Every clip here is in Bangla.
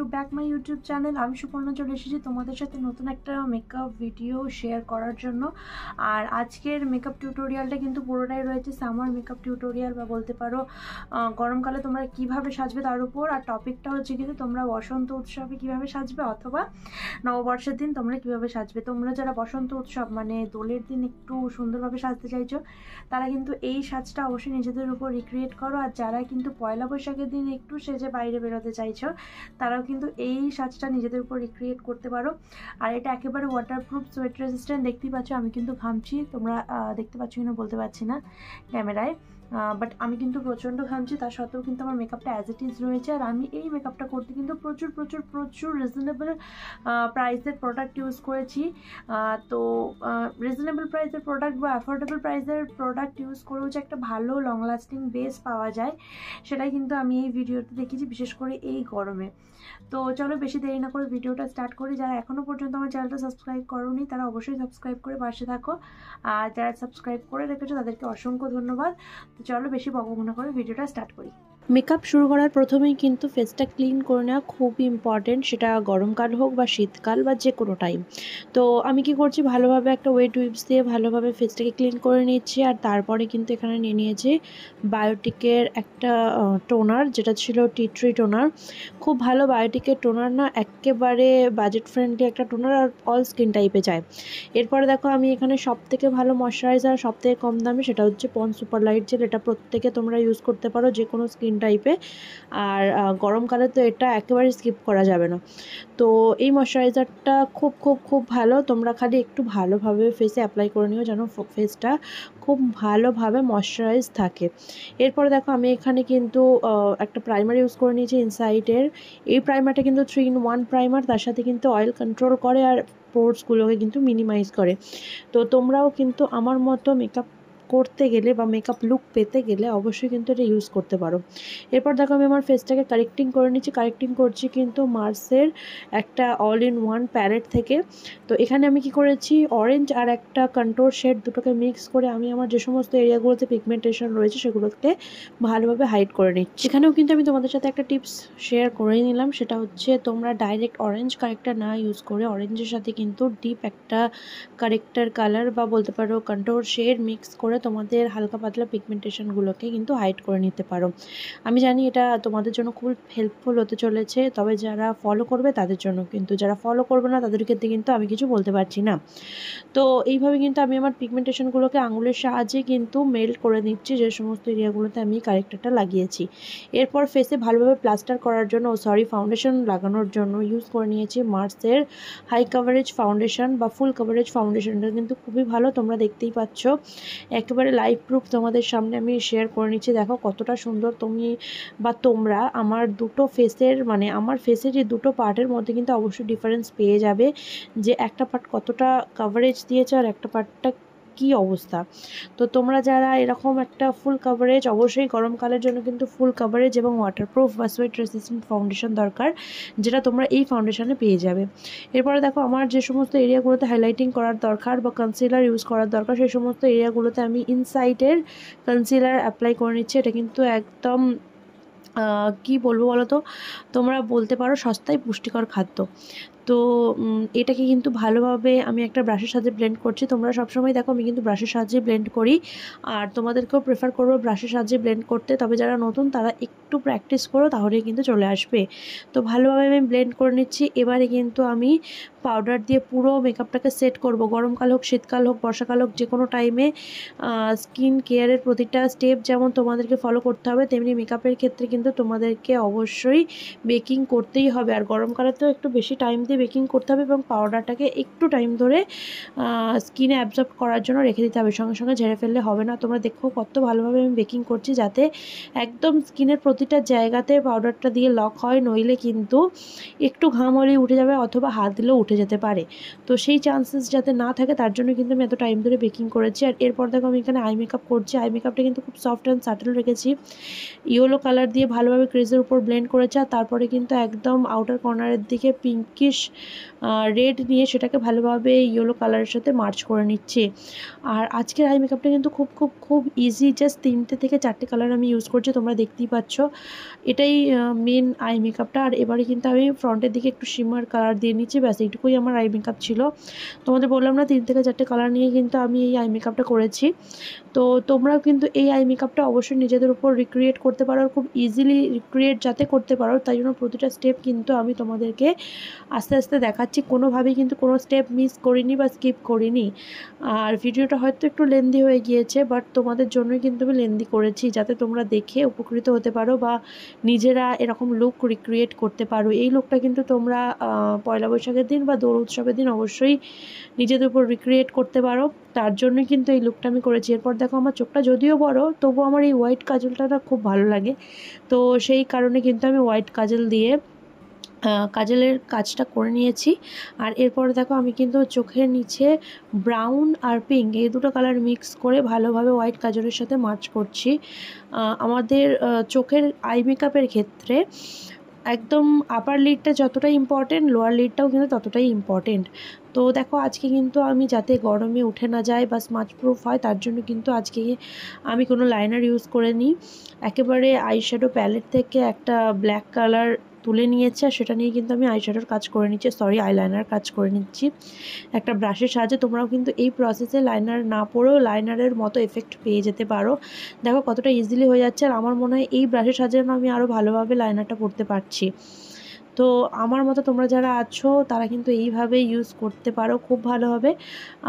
To back my YouTube channel. আমি সুপর্ণা চলে এসেছি তোমাদের সাথে নতুন একটা মেকআপ ভিডিও শেয়ার করার জন্য। আর আজকের মেকআপ টিউটোরিয়ালটা কিন্তু পুরোটাই রয়েছে সামার মেকআপ টিউটোরিয়াল, বা বলতে পারো গরমকালে তোমরা কিভাবে সাজবে তার উপর। আর টপিকটা হচ্ছে কিন্তু তোমরা বসন্ত উৎসবে কিভাবে সাজবে, অথবা নববর্ষের দিন তোমরা কিভাবে সাজবে। তোমরা যারা বসন্ত উৎসব মানে দোলের দিন একটু সুন্দরভাবে সাজতে চাইছো, তারা কিন্তু এই সাজটা অবশ্যই নিজেদের উপর রিক্রিয়েট করো। আর যারা কিন্তু পয়লা বৈশাখের দিন একটু সেজে বাইরে বেরোতে চাইছো, তারাও কিন্তু এই সাজটা নিজেদের উপর রিক্রিয়েট করতে পারো। আর এটা একেবারে ওয়াটারপ্রুফ, সোয়েট রেজিস্ট্যান্ট। দেখতেই পাচ্ছ আমি কিন্তু ঘামছি, তোমরা দেখতে পাচ্ছ কিনা বলতে পারছি না ক্যামেরায়, বাট আমি কিন্তু প্রচণ্ড ঘামছি। তার সত্ত্বেও কিন্তু আমার মেকআপটা অ্যাজ ইট ইজ রয়েছে। আর আমি এই মেকআপটা করতে কিন্তু প্রচুর প্রচুর প্রচুর রিজনেবল প্রাইসের প্রোডাক্ট ইউজ করেছি। তো রিজনেবল প্রাইসের প্রোডাক্ট বা অ্যাফোর্ডেবল প্রাইসের প্রোডাক্ট ইউজ করেও যে একটা ভালো লং লাস্টিং বেস পাওয়া যায়, সেটাই কিন্তু আমি এই ভিডিওতে দেখেছি, বিশেষ করে এই গরমে। তো চলো বেশি দেরি না করে ভিডিওটা স্টার্ট করি। যারা এখনও পর্যন্ত আমার চ্যানেলটা সাবস্ক্রাইব করোনি, তারা অবশ্যই সাবস্ক্রাইব করে পাশে থাকো। আর যারা সাবস্ক্রাইব করে রেখেছো তাদেরকে অসংখ্য ধন্যবাদ। তো চলো বেশি বকবক না করে ভিডিওটা স্টার্ট করি। মেকআপ শুরু করার প্রথমেই কিন্তু ফেসটা ক্লিন করে নেওয়া খুবই ইম্পর্টেন্ট, সেটা গরমকাল হোক বা শীতকাল বা যে কোনো টাইম। তো আমি কি করছি, ভালোভাবে একটা ওয়েট উইপস দিয়ে ভালোভাবে ফেসটাকে ক্লিন করে নিচ্ছি। আর তারপরে কিন্তু এখানে নিয়ে নিয়েছি বায়োটিকের একটা টোনার, যেটা ছিল টি ট্রি টোনার। খুব ভালো বায়োটিকের টোনার না, একেবারে বাজেট ফ্রেন্ডলি একটা টোনার, আর অল স্কিন টাইপে যায়। এরপরে দেখো আমি এখানে সবথেকে ভালো ময়শ্চারাইজার, সবথেকে কম দামি, সেটা হচ্ছে পন্ডস সুপার লাইট জেল। এটা প্রত্যেকে তোমরা ইউজ করতে পারো যে কোনো স্কিন টাইপে। আর গরমকালে তো এটা একেবারে স্কিপ করা যাবে না। তো এই ময়শ্চারাইজারটা খুব খুব খুব ভালো, তোমরা খালি একটু ভালোভাবে ফেসে অ্যাপ্লাই করে নিও যেন ফেসটা খুব ভালোভাবে ময়শ্চারাইজ থাকে। এরপরে দেখো আমি এখানে কিন্তু একটা প্রাইমার ইউজ করে নিয়েছি ইনসাইটের। এই প্রাইমারটা কিন্তু 3-in-1 প্রাইমার, তার সাথে কিন্তু অয়েল কন্ট্রোল করে আর পোর্সগুলোকে কিন্তু মিনিমাইজ করে। তো তোমরাও কিন্তু আমার মতো মেকআপ করতে গেলে বা মেকআপ লুক পেতে গেলে অবশ্যই কিন্তু এটা ইউজ করতে পারো। এরপর দেখো আমি আমার ফেসটাকে কারেক্টিং করে নিচ্ছি। কারেক্টিং করছি কিন্তু মার্সের একটা অল ইন ওয়ান প্যালেট থেকে। তো এখানে আমি কি করেছি, অরেঞ্জ আর একটা কন্ট্রোল শেড দুটোকে মিক্স করে আমি আমার যে সমস্ত এরিয়াগুলোতে পিগমেন্টেশন রয়েছে সেগুলোকে ভালোভাবে হাইড করে নিচ্ছি। এখানেও কিন্তু আমি তোমাদের সাথে একটা টিপস শেয়ার করেই নিলাম, সেটা হচ্ছে তোমরা ডাইরেক্ট অরেঞ্জ কারেক্টার না ইউজ করে অরেঞ্জের সাথে কিন্তু ডিপ একটা কারেক্টার কালার বা বলতে পারো কন্ট্রোল শেড মিক্স করে তোমাদের হালকা পাতলা পিগমেন্টেশনগুলোকে কিন্তু হাইড করে নিতে পারো। আমি জানি এটা তোমাদের জন্য খুব হেল্পফুল হতে চলেছে, তবে যারা ফলো করবে তাদের জন্য, কিন্তু যারা ফলো করবে না তাদের ক্ষেত্রে কিন্তু আমি কিছু বলতে পারছি না। তো এইভাবে কিন্তু আমি আমার পিগমেন্টেশনগুলোকে আঙুলের সাহায্যে কিন্তু মেল্ট করে নিচ্ছি যে সমস্ত এরিয়াগুলোতে আমি কারেক্টারটা লাগিয়েছি। এরপর ফেসে ভালোভাবে প্লাস্টার করার জন্য ফাউন্ডেশন লাগানোর জন্য ইউজ করে নিয়েছি মার্সের হাই কাভারেজ ফাউন্ডেশন বা ফুল কাভারেজ ফাউন্ডেশনটা কিন্তু খুবই ভালো, তোমরা দেখতেই পাচ্ছ। একেবারে লাইভ প্রুফ তোমাদের সামনে আমি শেয়ার করে নিচ্ছি, দেখো কতটা সুন্দর তুমি বা তোমরা আমার দুটো ফেসের মানে আমার ফেসের এই দুটো পার্টের মধ্যে কিন্তু অবশ্যই ডিফারেন্স পেয়ে যাবে, যে একটা পার্ট কতটা কাভারেজ দিয়েছে আর একটা পার্টটা কি অবস্থা। তো তোমরা যারা এরকম একটা ফুল কাভারেজ, অবশ্যই গরমকালের জন্য কিন্তু ফুল কাভারেজ এবং ওয়াটারপ্রুফ বা সোয়েট রেসিস্ট্যান্ট ফাউন্ডেশন দরকার, যেটা তোমরা এই ফাউন্ডেশনে পেয়ে যাবে। এরপরে দেখো আমার যে সমস্ত এরিয়াগুলোতে হাইলাইটিং করার দরকার বা কনসিলার ইউজ করার দরকার, সেই সমস্ত এরিয়াগুলোতে আমি ইনসাইটের কনসিলার অ্যাপ্লাই করে নিচ্ছি। এটা কিন্তু একদম কি বলবো বলো তো, তোমরা বলতে পারো সস্তায় পুষ্টিকর খাদ্য। তো এটাকে কিন্তু ভালোভাবে আমি একটা ব্রাশের সাহায্যে ব্লেন্ড করছি। তোমরা সবসময় দেখো আমি কিন্তু ব্রাশের সাহায্যে ব্লেন্ড করি, আর তোমাদেরকেও প্রেফার করবো ব্রাশের সাহায্যে ব্লেন্ড করতে। তবে যারা নতুন তারা একটু প্র্যাকটিস করো, তাহলেই কিন্তু চলে আসবে। তো ভালোভাবে আমি ব্লেন্ড করে নিচ্ছি। এবারে কিন্তু আমি পাউডার দিয়ে পুরো মেকআপটাকে সেট করব। গরমকাল হোক, শীতকাল হোক, বর্ষাকাল হোক, যে কোনো টাইমে স্কিন কেয়ারের প্রতিটা স্টেপ যেমন তোমাদেরকে ফলো করতে হবে, তেমনি মেকআপের ক্ষেত্রে কিন্তু তোমাদেরকে অবশ্যই বেকিং করতেই হবে। আর গরমকালে তো একটু বেশি টাইম দিয়ে বেকিং করতে হবে এবং পাউডারটাকে একটু টাইম ধরে স্কিনে অ্যাবজর্ব করার জন্য রেখে দিতে হবে, সঙ্গে সঙ্গে ঝেড়ে ফেললে হবে না। তোমরা দেখো কত ভালোভাবে আমি বেকিং করছি, যাতে একদম স্কিনের প্রতিটা জায়গাতে পাউডারটা দিয়ে লক হয়, নইলে কিন্তু একটু ঘাম হলেই উঠে যাবে অথবা হাত দিলেও উঠে যেতে পারে। তো সেই চান্সেস যাতে না থাকে তার জন্য কিন্তু আমি এত টাইম ধরে বেকিং করেছি। আর এরপর দেখো আমি এখানে আই মেকআপ করছি। আই মেকআপটা কিন্তু খুব সফট অ্যান্ড সাটেল রেখেছি। ইয়েলো কালার দিয়ে ভালোভাবে ক্রিজের উপর ব্লেন্ড করেছে, আর তারপরে কিন্তু একদম আউটার কর্নারের দিকে পিঙ্কিশ রেড নিয়ে সেটাকে ভালোভাবে ইয়েলো কালারের সাথে মার্চ করে নিচ্ছি। আর আজকের আই মেকআপটা কিন্তু খুব খুব খুব ইজি, জাস্ট 3টে থেকে 4টে কালার আমি ইউজ করছি, তোমরা দেখতেই পাচ্ছ। এটাই মেন আই মেকআপটা। আর এবারে কিন্তু আমি ফ্রন্টের দিকে একটু শিমার কালার দিয়ে নিচ্ছি, ব্যাস এইটুকুই আমার আই মেকআপ ছিল। তোমাদের বললাম না 3 থেকে 4টে কালার নিয়ে কিন্তু আমি এই আই মেকআপটা করেছি। তো তোমরাও কিন্তু এই আই মেকআপটা অবশ্যই নিজেদের উপর রিক্রিয়েট করতে পারো, খুব ইজিলি রিক্রিয়েট যাতে করতে পারো, তাই জন্য প্রতিটা স্টেপ কিন্তু আমি তোমাদেরকে আস্তে আস্তে দেখাচ্ছি। কোনোভাবেই কিন্তু কোনো স্টেপ মিস করিনি বা স্কিপ করিনি। আর ভিডিওটা হয়তো একটু লেন্দি হয়ে গিয়েছে, বাট তোমাদের জন্যই কিন্তু আমি লেন্দি করেছি, যাতে তোমরা দেখে উপকৃত হতে পারো বা নিজেরা এরকম লুক রিক্রিয়েট করতে পারো। এই লুকটা কিন্তু তোমরা পয়লা বৈশাখের দিন বা দোল উৎসবের দিন অবশ্যই নিজেদের উপর রিক্রিয়েট করতে পারো, তার জন্যই কিন্তু এই লুকটা আমি করেছি। এরপর দেখো আমার চোখটা যদিও বড়, তবু আমার এই হোয়াইট কাজলটা না খুব ভালো লাগে, তো সেই কারণে কিন্তু আমি হোয়াইট কাজল দিয়ে কাজলের কাজটা করে নিয়েছি। আর এরপর দেখো আমি কিন্তু চোখের নিচে ব্রাউন আর পিঙ্ক এই দুটো কালার মিক্স করে ভালোভাবে হোয়াইট কাজলের সাথে মার্চ করছি। আমাদের চোখের আই মেকআপের ক্ষেত্রে একদম আপার লিডটা যতটা ইম্পর্টেন্ট, লোয়ার লিডটাও কিন্তু ততটাই ইম্পর্টেন্ট। তো দেখো আজকে কিন্তু আমি যাতে গরমে উঠে না যায় বা স্মাচ প্রুফ হয়, তার জন্য কিন্তু আজকে আমি কোনো লাইনার ইউজ করে নিই, একেবারে আইশ্যাডো প্যালেট থেকে একটা ব্ল্যাক কালার তুলে নিয়েছি, আর সেটা নিয়ে কিন্তু আমি আইশ্যাডোর কাজ করে নিচ্ছি, আইলাইনার কাজ করে নিচ্ছি একটা ব্রাশের সাহায্যে। তোমরাও কিন্তু এই প্রসেসে লাইনার না পরেও লাইনারের মতো এফেক্ট পেয়ে যেতে পারো। দেখো কতটা ইজিলি হয়ে যাচ্ছে, আর আমার মনে হয় এই ব্রাশের সাহায্যে আমি আরও ভালোভাবে লাইনারটা পরতে পারছি। তো আমার মতো তোমরা যারা আছো তারা কিন্তু এইভাবে ইউজ করতে পারো, খুব ভালো হবে।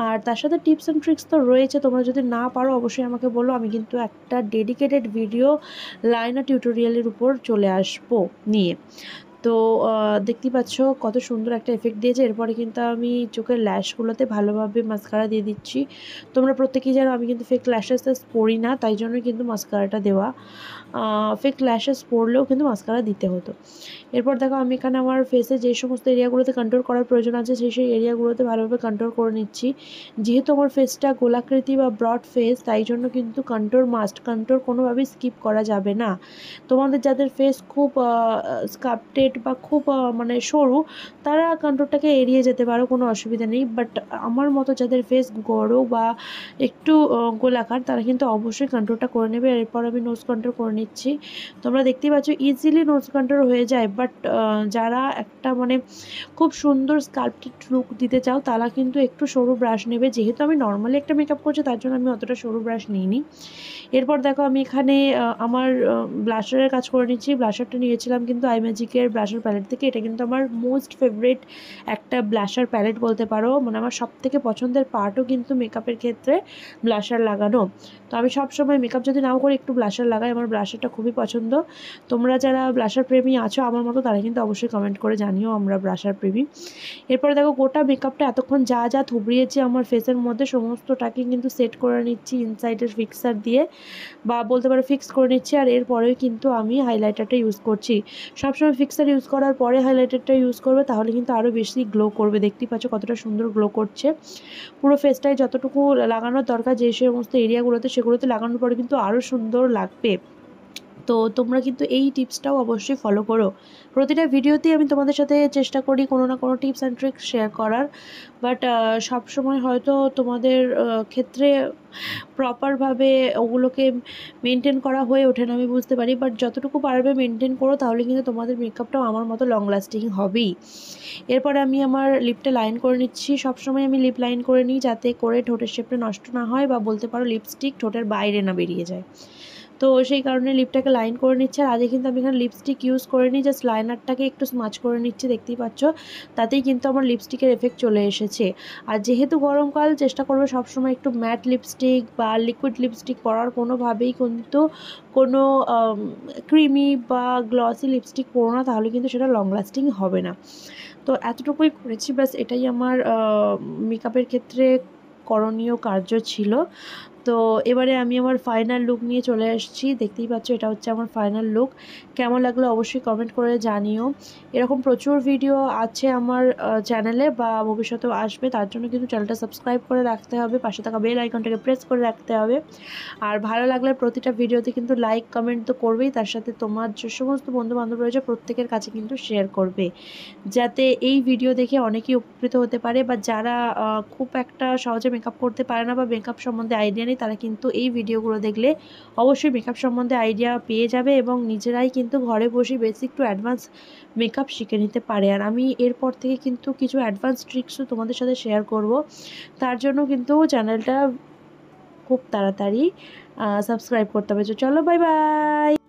আর তার সাথে টিপস অ্যান্ড ট্রিক্স তো রয়েছে, তোমরা যদি না পারো অবশ্যই আমাকে বলো, আমি কিন্তু একটা ডেডিকেটেড ভিডিও লাইনার টিউটোরিয়ালের উপর চলে আসবো নিয়ে। তো দেখতেই পাচ্ছ কত সুন্দর একটা এফেক্ট দিয়েছে। এরপরে কিন্তু আমি চোখের ল্যাশগুলোতে ভালোভাবে মাস্কারা দিয়ে দিচ্ছি। তোমরা প্রত্যেকেই জানো আমি কিন্তু ফেক ল্যাশেস পরি না, তাই জন্য কিন্তু মাস্কারাটা দেওয়া। ফেক ল্যাশেস পরলেও কিন্তু মাস্কারা দিতে হতো। এরপর দেখো আমি এখানে আমার ফেসে যে সমস্ত এরিয়াগুলোতে কন্ট্রোল করার প্রয়োজন আছে সেই এরিয়াগুলোতে ভালোভাবে কন্ট্রোল করে নিচ্ছি। যেহেতু আমার ফেসটা গোলাকৃতি বা ব্রড ফেস, তাই জন্য কিন্তু কন্ট্রোল মাস্ট, কন্ট্রোল কোনোভাবেই স্কিপ করা যাবে না। তোমাদের যাদের ফেস খুব স্কাল্পটেড বা খুব মানে সরু, তারা কন্ট্রোলটাকে এড়িয়ে যেতে পারো, কোনো অসুবিধা নেই। বাট আমার মতো যাদের ফেস বড় বা একটু গোলাকার, তারা কিন্তু অবশ্যই কন্ট্রোলটা করে নেবে। এরপর আমি নোজ কন্ট্রোল করে নিচ্ছি। তোমরা দেখতেই পাচ্ছ ইজিলি নোজ কন্ট্রোল হয়ে যায়, বাট যারা একটা মানে খুব সুন্দর স্কাল্পটেড লুক দিতে চাও, তারা কিন্তু একটু সরু ব্রাশ নেবে। যেহেতু আমি নর্মালি একটা মেকআপ করছি, তার জন্য আমি অতটা সরু ব্রাশ নিইনি। এরপর দেখো আমি এখানে আমার ব্লাশারের কাজ করে নিচ্ছি। ব্লাশারটা নিয়েছিলাম কিন্তু আইম্যাজিকের ব্লাশার প্যালেট থেকে। এটা কিন্তু আমার মোস্ট ফেভারিট একটা ব্লাশার প্যালেট বলতে পারো, মানে আমার সবথেকে পছন্দের পার্টও কিন্তু মেকআপের ক্ষেত্রে ব্লাশার লাগানো। তো আমি সবসময় মেকআপ যদি নাও করি একটু ব্লাশার লাগাই, আমার ব্লাশারটা খুবই পছন্দ। তোমরা যারা ব্লাশার প্রেমী আছো আমার মতো, তারা কিন্তু অবশ্যই কমেন্ট করে জানিও আমরা ব্লাশার প্রেমী। এরপরে দেখো গোটা মেকআপটা এতক্ষণ যা যা থুবড়িয়েছি আমার ফেসের মধ্যে সমস্তটাকে কিন্তু সেট করে নিচ্ছি ইনসাইডের ফিক্সার দিয়ে, বা বলতে পারো ফিক্স করে নিচ্ছি। আর এরপরেও কিন্তু আমি হাইলাইটারটা ইউজ করছি। সবসময় ফিক্সার ইউজ করার পরে হাইলাইটারটা ইউজ করবে, তাহলে কিন্তু আরও বেশি গ্লো করবে। দেখতেই পাচ্ছ কতটা সুন্দর গ্লো করছে। পুরো ফেসটায় যতটুকু লাগানোর দরকার যে সমস্ত এরিয়াগুলোতে, সেগুলোতে লাগানোর পরে কিন্তু আরও সুন্দর লাগবে। তো তোমরা কিন্তু এই টিপসটাও অবশ্যই ফলো করো। প্রতিটা ভিডিওতেই আমি তোমাদের সাথে চেষ্টা করি কোনো না কোনো টিপস অ্যান্ড ট্রিক্স শেয়ার করার, বাট সবসময় হয়তো তোমাদের ক্ষেত্রে প্রপারভাবে ওগুলোকে মেনটেন করা হয়ে ওঠে না, আমি বুঝতে পারি। বাট যতটুকু পারবে মেনটেন করো, তাহলে কিন্তু তোমাদের মেকআপটাও আমার মতো লং লাস্টিং হবেই। এরপরে আমি আমার লিপটা লাইন করে নিচ্ছি। সবসময় আমি লিপ লাইন করে নিই, যাতে করে ঠোঁটের শেপটা নষ্ট না হয়, বা বলতে পারো লিপস্টিক ঠোঁটের বাইরে না বেরিয়ে যায়। তো সেই কারণে লিপটাকে লাইন করে নিচ্ছে। আর আজকে কিন্তু আমি এখানে লিপস্টিক ইউজ করে নিই, জাস্ট লাইনারটাকে একটু স্মাচ করে নিচ্ছি, দেখতেই পাচ্ছ। তাতেই কিন্তু আমার লিপস্টিকের এফেক্ট চলে এসেছে। আর যেহেতু গরমকাল, চেষ্টা করবে সবসময় একটু ম্যাট লিপস্টিক বা লিকুইড লিপস্টিক পরার, কোনোভাবেই কিন্তু কোনো ক্রিমি বা গ্লসি লিপস্টিক পরো না, তাহলে কিন্তু সেটা লং লাস্টিং হবে না। তো এতটুকুই করেছি, ব্যাস এটাই আমার মেকআপের ক্ষেত্রে করণীয় কার্য ছিল। তো এবারে আমি আমার ফাইনাল লুক নিয়ে চলে আসছি, দেখতেই পাচ্ছ এটা হচ্ছে আমার ফাইনাল লুক। কেমন লাগলো অবশ্যই কমেন্ট করে জানিও। এরকম প্রচুর ভিডিও আছে আমার চ্যানেলে বা ভবিষ্যতেও আসবে, তার জন্য কিন্তু চ্যানেলটা সাবস্ক্রাইব করে রাখতে হবে, পাশে থাকা বেল আইকনটাকে প্রেস করে রাখতে হবে। আর ভালো লাগলে প্রতিটা ভিডিওতে কিন্তু লাইক কমেন্ট তো করবেই, তার সাথে তোমার যে সমস্ত বন্ধু বান্ধব রয়েছে প্রত্যেকের কাছে কিন্তু শেয়ার করবে, যাতে এই ভিডিও দেখে অনেকেই উপকৃত হতে পারে, বা যারা খুব একটা সহজে মেকআপ করতে পারে না বা মেকআপ সম্বন্ধে আইডিয়া নেই, তারা কিন্তু এই ভিডিওগুলো দেখলে অবশ্যই মেকআপ সম্বন্ধে আইডিয়া পেয়ে যাবে এবং নিজেরাই কিন্তু ঘরে বসে বেসিক টু অ্যাডভান্স মেকআপ শিখে নিতে পারে। আর আমি এরপর থেকে কিন্তু কিছু অ্যাডভান্স ট্রিক্সও তোমাদের সাথে শেয়ার করব, তার জন্য কিন্তু চ্যানেলটা খুব তাড়াতাড়ি সাবস্ক্রাইব করতে হবে। চলো বাই বাই।